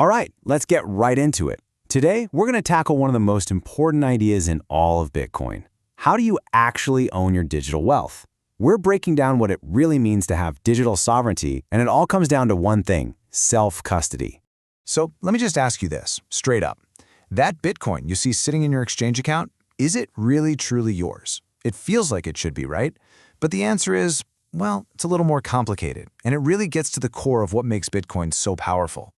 All right, let's get right into it. Today, we're going to tackle one of the most important ideas in all of Bitcoin. How do you actually own your digital wealth? We're breaking down what it really means to have digital sovereignty, and it all comes down to one thing: self-custody. So let me just ask you this, straight up. That Bitcoin you see sitting in your exchange account, is it really truly yours? It feels like it should be, right? But the answer is, well, it's a little more complicated, and it really gets to the core of what makes Bitcoin so powerful.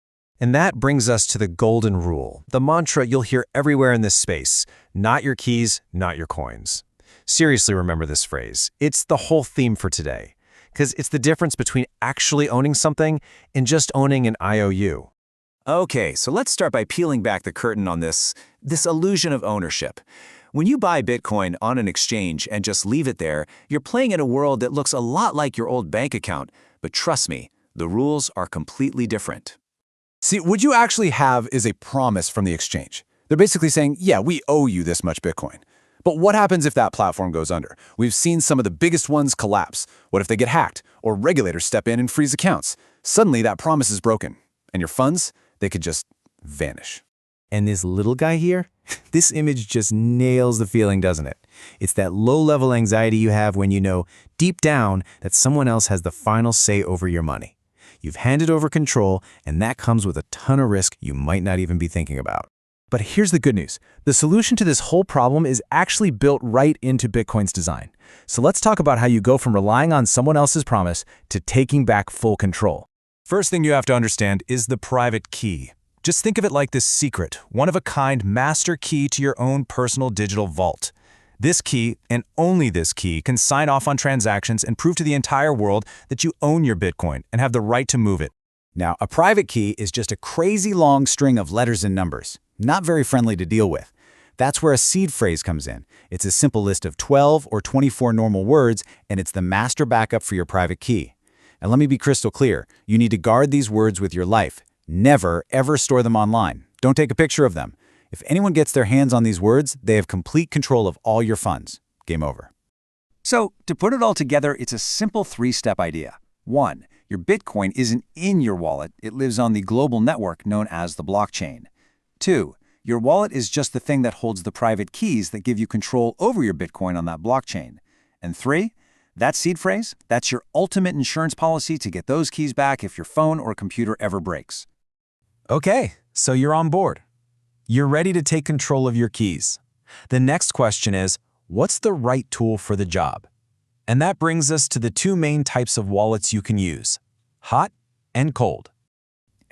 And that brings us to the golden rule, the mantra you'll hear everywhere in this space: not your keys, not your coins. Seriously, remember this phrase. It's the whole theme for today, because it's the difference between actually owning something and just owning an IOU. Okay, so let's start by peeling back the curtain on this illusion of ownership. When you buy Bitcoin on an exchange and just leave it there, you're playing in a world that looks a lot like your old bank account. But trust me, the rules are completely different. See, what you actually have is a promise from the exchange. They're basically saying, yeah, we owe you this much Bitcoin. But what happens if that platform goes under? We've seen some of the biggest ones collapse. What if they get hacked or regulators step in and freeze accounts? Suddenly that promise is broken, and your funds, they could just vanish. And this little guy here, this image just nails the feeling, doesn't it? It's that low-level anxiety you have when you know deep down that someone else has the final say over your money. You've handed over control, and that comes with a ton of risk you might not even be thinking about. But here's the good news. The solution to this whole problem is actually built right into Bitcoin's design. So let's talk about how you go from relying on someone else's promise to taking back full control. First thing you have to understand is the private key. Just think of it like this secret, one-of-a-kind master key to your own personal digital vault. This key, and only this key, can sign off on transactions and prove to the entire world that you own your Bitcoin and have the right to move it. Now, a private key is just a crazy long string of letters and numbers, not very friendly to deal with. That's where a seed phrase comes in. It's a simple list of 12 or 24 normal words, and it's the master backup for your private key. And let me be crystal clear, you need to guard these words with your life. Never, ever store them online. Don't take a picture of them. If anyone gets their hands on these words, they have complete control of all your funds. Game over. So, to put it all together, it's a simple three-step idea. 1. Your Bitcoin isn't in your wallet. It lives on the global network known as the blockchain. 2. Your wallet is just the thing that holds the private keys that give you control over your Bitcoin on that blockchain. And 3. That seed phrase, that's your ultimate insurance policy to get those keys back if your phone or computer ever breaks. Okay, so you're on board. You're ready to take control of your keys. The next question is, what's the right tool for the job? And that brings us to the two main types of wallets you can use: hot and cold.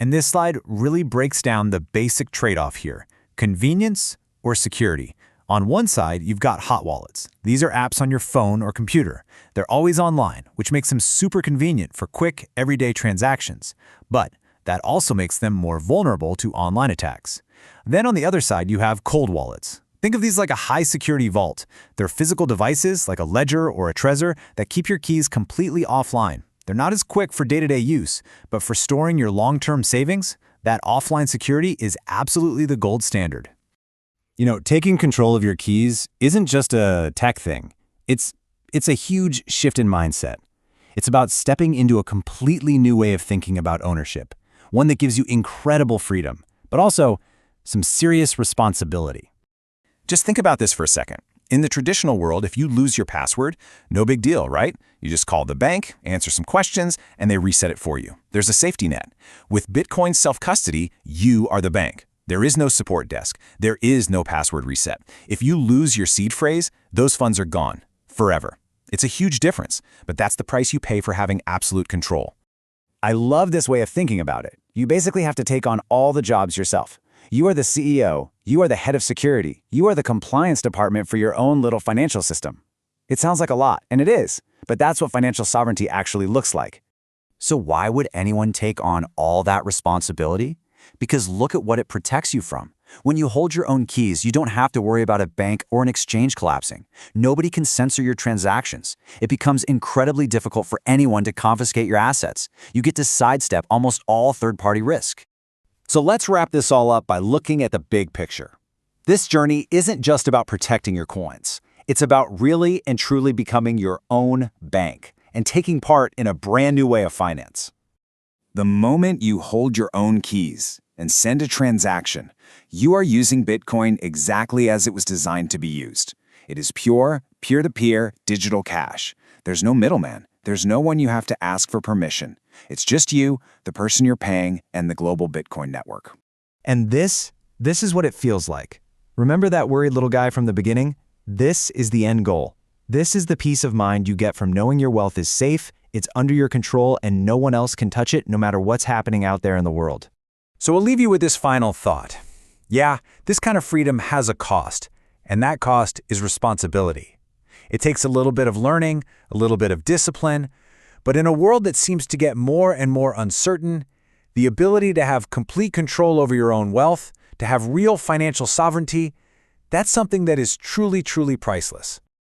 And this slide really breaks down the basic trade-off here: convenience or security. On one side, you've got hot wallets. These are apps on your phone or computer. They're always online, which makes them super convenient for quick, everyday transactions. But that also makes them more vulnerable to online attacks. Then on the other side, you have cold wallets. Think of these like a high-security vault. They're physical devices like a ledger or a Trezor that keep your keys completely offline. They're not as quick for day-to-day use, but for storing your long-term savings, that offline security is absolutely the gold standard. You know, taking control of your keys isn't just a tech thing. It's a huge shift in mindset. It's about stepping into a completely new way of thinking about ownership, one that gives you incredible freedom, but also some serious responsibility. Just think about this for a second. In the traditional world, if you lose your password, no big deal, right? You just call the bank, answer some questions, and they reset it for you. There's a safety net. With Bitcoin self-custody, you are the bank. There is no support desk. There is no password reset. If you lose your seed phrase, those funds are gone, forever. It's a huge difference, but that's the price you pay for having absolute control. I love this way of thinking about it. You basically have to take on all the jobs yourself. You are the CEO, you are the head of security, you are the compliance department for your own little financial system. It sounds like a lot, and it is, but that's what financial sovereignty actually looks like. So why would anyone take on all that responsibility? Because look at what it protects you from. When you hold your own keys, you don't have to worry about a bank or an exchange collapsing. Nobody can censor your transactions. It becomes incredibly difficult for anyone to confiscate your assets. You get to sidestep almost all third-party risk. So let's wrap this all up by looking at the big picture. This journey isn't just about protecting your coins. It's about really and truly becoming your own bank and taking part in a brand new way of finance. The moment you hold your own keys, and send a transaction, you are using Bitcoin exactly as it was designed to be used. It is pure, peer-to-peer digital cash. There's no middleman. There's no one you have to ask for permission. It's just you, the person you're paying, and the global Bitcoin network. And this is what it feels like. Remember that worried little guy from the beginning? This is the end goal. This is the peace of mind you get from knowing your wealth is safe, it's under your control, and no one else can touch it no matter what's happening out there in the world. So we'll leave you with this final thought. Yeah, this kind of freedom has a cost, and that cost is responsibility. It takes a little bit of learning, a little bit of discipline, but in a world that seems to get more and more uncertain, the ability to have complete control over your own wealth, to have real financial sovereignty, that's something that is truly, truly priceless.